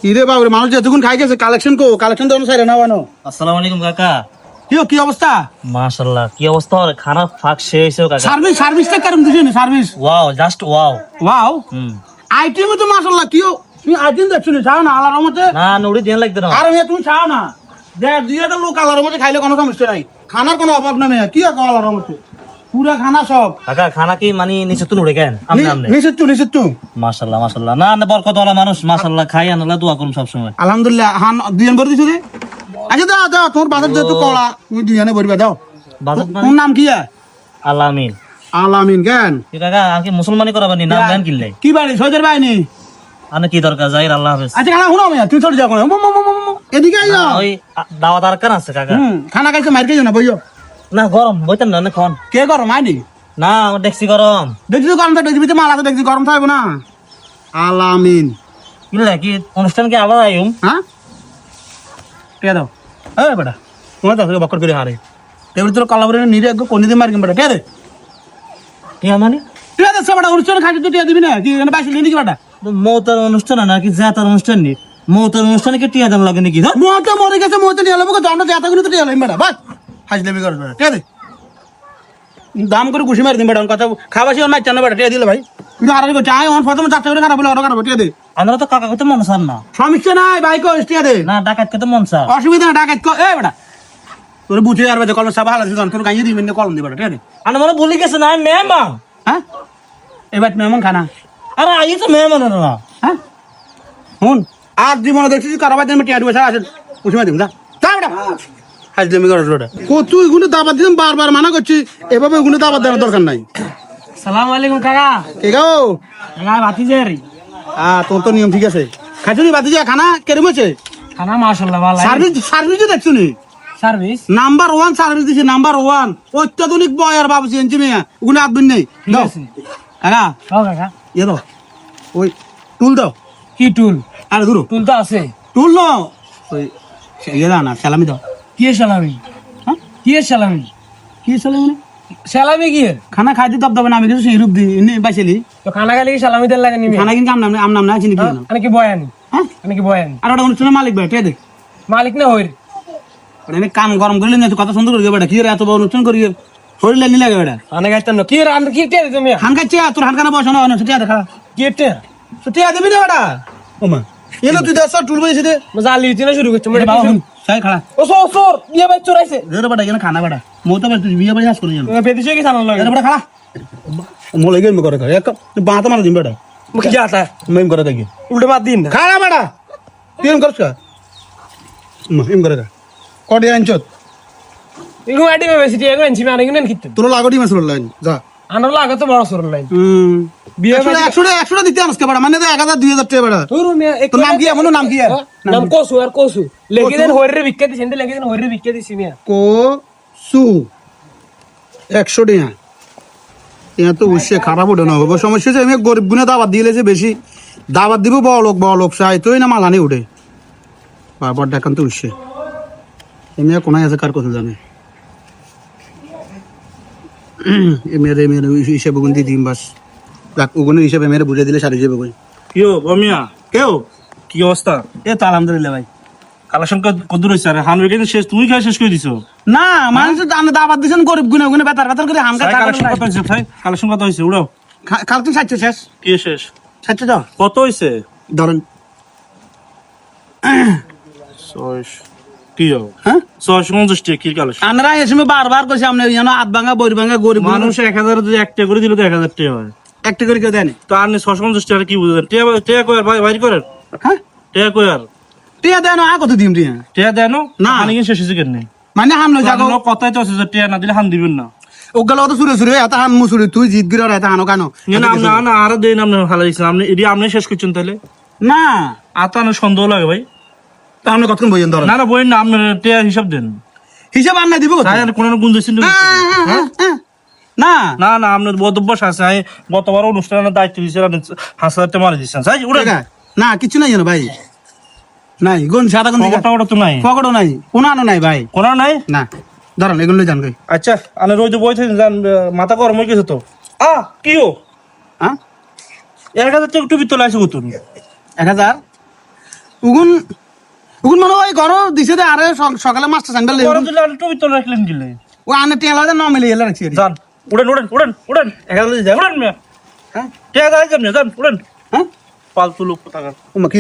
কিরে বাবুরে মানুষ যতক্ষণ খাই গেছে কালেকশন তো অনুসারে না বানো। আসসালামু আলাইকুম কাকা। কি অবস্থা? মাশাআল্লাহ কি অবস্থা ওর খানা ফাক শেষ হয়েছে কাকা। সার্ভিসটা কেমন দিছেন service? Wow just wow. Wow item তো মাশাআল্লাহ তুমি আইটেম দেখছো না চাও না আল্লাহর রহমতে? না নুড়ি দেন লাগতে না। আরে মেয়ে তুমি চাও না দেখ দুই একটা লোক আল্লাহর রহমতে খাইলে কোনো সমস্যা নাই, খানার কোনো অভাব না মেয়ে। কি আছে আল্লাহর রহমতে পুরা খানা সব। কাকা খানা কি মানে নিচে তো নুড়ে কেন আমনে নিশ্চিত মাশাআল্লাহ মাশাআল্লাহ। না না বরকত ওয়ালা মানুষ মাশাআল্লাহ খাই আল্লাহ দোয়া করুন সব সময়। আলহামদুলিল্লাহ হান দুইজন ভরে দিছো রে। আচ্ছা দাও তোর বাজার যেহেতু কলা তুমি দুইজনে ভরবা দাও। বাজার তোর নাম কি? আলামিন। আলামিন কেন কি কাকা আগে মুসলমানি করাবানি নাম দেন কিনলে কি বাড়ি সৈদের বাহিনী? আনে কি দরকার যাই আল্লাহ হাফেজ। আচ্ছা খানা শুনো মেয়া তুই চলে যাও এদিকে আই যাও। ওই দাওয়াত আর কান আছে কাকা। খানা খাইছে মার খাইছো না বইও না গরম বইতেন না এখন। কে গরম আইনি? না দেখছি গরম। দেখছি তো গরম থাকবে দেখবি মাল আছে দেখছি গরম থাকবে না। আলামিন কিনলে কি অনুষ্ঠান কি আবার আইম? হ্যাঁ কে দাও এ বেটা তোমার তো বকর করে হারে তেমনি তোর কলাবরে নিরে একটু কোন দিন মার বেটা কে দে কি মানে তুই আদে সবটা অনুষ্ঠান খাইতে তো টিয়া দিবি না কি এখানে বাইসে নিয়ে কি বেটা মৌতার অনুষ্ঠান নাকি জাতার অনুষ্ঠান নি? মৌতার অনুষ্ঠানে কি টিয়া দাম লাগে নাকি? মতে মরে গেছে মতে নিয়ে আলো আমরা যাতা গুলো তো টিয়া আলো বেটা বাস হাজলেবি করে বেটা কে দে দাম করে ঘুষি মারি দিন বেটা কথা খাবাসি ওর মাইছ না বেটা টিয়া দিলে ভাই কিন্তু আর কো চাই অন প্রথমে চারটা করে খারাপ বলে অর্ডার করব টিয়া দে। আমরা তো কাকা কত মন সার না সমস্যা নাই ভাই কো টিয়া দে না ডাকাত কত মন সার অসুবিধা না ডাকাত কো এ বেটা তোর বুঝে আর বেটা কলম সাবা হালা তোর গাইয়ে দিবি না কলম দি বেটা টিয়া দে। আরে মনে ভুলি গেছে না মেহমান। হ্যাঁ এবার মেহমান খানা আরে আই তো মেহমান না। হ্যাঁ শুন আর জীবনে দেখছিস কারবার দিন টিয়া দিবে সারা আছে উঠে দিবি না যা বেটা হাজলেমি করে বেটা কত এগুলো দাবাত দিলাম বারবার মানা করছি এভাবে এগুলো দাবাত দেওয়ার দরকার নাই। সালাম আলাইকুম কাকা। কে গো কাকা ভাতিজা রে। তোর তো নিয়ম ঠিক আছে খাইছো নি বাতি যা খানা কেরম হয়েছে? খানা মাশাআল্লাহ ভালো সার্ভিস দেখছো নি সার্ভিস নাম্বার 1 সার্ভিস দিছে নাম্বার 1 অত্যাধুনিক বয়ার বাবুজি এনজি মিয়া ওগুলো আদবিন নেই দাও কাকা দাও কাকা। ইয়ে দাও ওই টুল দাও। কি টুল? আরে দূর টুল তো আছে। টুল নো ওই ইয়ে দাও না সালামি দাও। কি সালামি? হ্যাঁ কি সালামি? কি সালামি সালামি কি? খানা খাইতে দব দবে না আমি কিছু সেই রূপ দি এনে বাইছেলি তো খানা খালি সালামি দেন লাগে নিবি? খানা কিন্তু আম নাম না চিনি কি না আনে কি বয়ান? হ্যাঁ আনে কি বয়ান? আর ওটা অনুষ্ঠানের মালিক ভাই কে দেখ মালিক না হইর আমি কাম গরম করলে না কথা সুন্দর করে বেটা কি রে এত বড় অনুষ্ঠান করি শরীর লাগি লাগে বেটা আনে গাইতাম না কি রে আনে কি তে তুমি? খান খাইছে তোর হানখানা বসো না সেটা দেখা কি তে? সেটা দেবি না বেটা ওমা এলো তুই দেখ টুল বইছে দে মজা আলি দিনা শুরু করছ বাবা মানে সাই খাড়া ও সর বিয়া বাই চোরাইছে রে বেটা এখানে খানা বেটা মোটা বেটা তুই বিয়ে বাড়ি হাস করে জানো তুমি বেদিছে কি সানাল লাগে? রে বেটা খাড়া মোলে গেম করে করে এক তুই বাতা মার দিম বেটা মুখে যাতা মেম করে দেখি উল্টে বাদ দিন না খাড়া বেটা তুই এম করছ এম করে কডি আনছত ইগো আইডি বেশি এগো এনছি মানে ইগো নেন কিতে তোর লাগডি মাসুল লাইন যা আনার লাগে তো বড় সর লাইন বিয়ে একশো দিতে আনস বেটা মানে 1000 2000 টাকা বেটা তোর মিয়া এক তোর নাম কি এমন নাম কি নাম কোসু আর কোসু লেগে দেন হইরে বিক্কে দিছেন লেগে দেন হইরে বিক্কে দিছি মিয়া কো সু 100 টাকা এটা তো উসে খারাপ ওটা না হবে সমস্যা হচ্ছে আমি গরিব গুনে দাবাত দিলেছে বেশি দাবাত দিব বড় লোক চাই তুই না মালানি উঠে বারবার দেখান তো উসে এমনি কোনায় আছে কার কথা জানে মেরে হিসেবে গুণ দিয়ে দিম বাস ওগুনের হিসেবে মেরে বুঝে দিলে সারি যাবে বই কিও বমিয়া কেউ কি অবস্থা? এ তো আলহামদুলিল্লাহ ভাই কালেকশন কদ্দুর হইছে? আরে হানবে কিন্তু শেষ তুমি খাই শেষ করে দিছো। না মানুষ দাবাত দিচ্ছেন গরিব গুনে গুনে বেতার করে হামকা কালেকশন কত হইছে ভাই? কালেকশন কত হইছে? উড়াও। খাল তুই সাইছে শেষ কি শেষ? সাইছে তো কত হইছে? ধরেন 6 কি হো? হ্যাঁ 650 টাকা কি কালেকশন? আমরা এসে বারবার কইছি আপনি জানো আট ভাঙা বই ভাঙা গরিব মানুষ 1000 যদি একটা করে দিল তো 1000 টাকা হয়। একটা করে কেউ দেয়নি তো আপনি 650 টাকা কি বুঝেন? টাকা কই আর ভাই বাইর করেন? হ্যাঁ টাকা কই আর? টিয়া দেয় না আর কত দিম টিয়া টাকা দেন না। আমি কি শেষ হইছে কেন? মানে হাম লই যাগো কথাই তো আছে যে টাকা না দিলে হান দিবেন না। ওগুলো তো সুরে সুরে এত হাম মুসুরি তুই জিত গিরে এত হানো কেন না না আর দেন আপনি হালাইছেন আপনি এডি আপনি শেষ করছেন তাহলে না আতানো সন্দেহ লাগে ভাই। তা আপনি কতক্ষণ বইয়েন ধরেন না না বই না আপনি টাকা হিসাব দেন। হিসাব আন না দিব তাই আর কোন গুণ দিয়েছেন না না না আপনার বদভ্যাস আছে। আমি গতবার অনুষ্ঠানের দায়িত্ব দিয়েছিলাম 5000 টাকা মারি দিচ্ছেন সাই উড়ে না কিছু নাই জানো ভাই নাই গুণ সাদা গুণ পকেটটা তো নাই পকেটও নাই কোনানো নাই ভাই কোন নাই না ধরেন এগুলো জান কই আচ্ছা আমি রোজ বই থেকে মাথা গরম হয়ে গেছে তো কি ও হ্যাঁ 1000 টাকা একটু ভিতরে আছে কত 1000 উগুন উগুন মানে ওই ঘর দিছে দে আরে সকালে মাছটা স্যান্ডেল বড় দিলে আর টুবি তো রাখলেন গিলে ও আনে টেলা দে ন মিলে এলা রাখছি যান উড়েন উড়েন উড়েন উড়েন এখানে যা উড়েন মিয়া হ্যাঁ কে গায় কেমনে যান উড়েন হ্যাঁ ফালতু লোক কোথাকার ও মা কি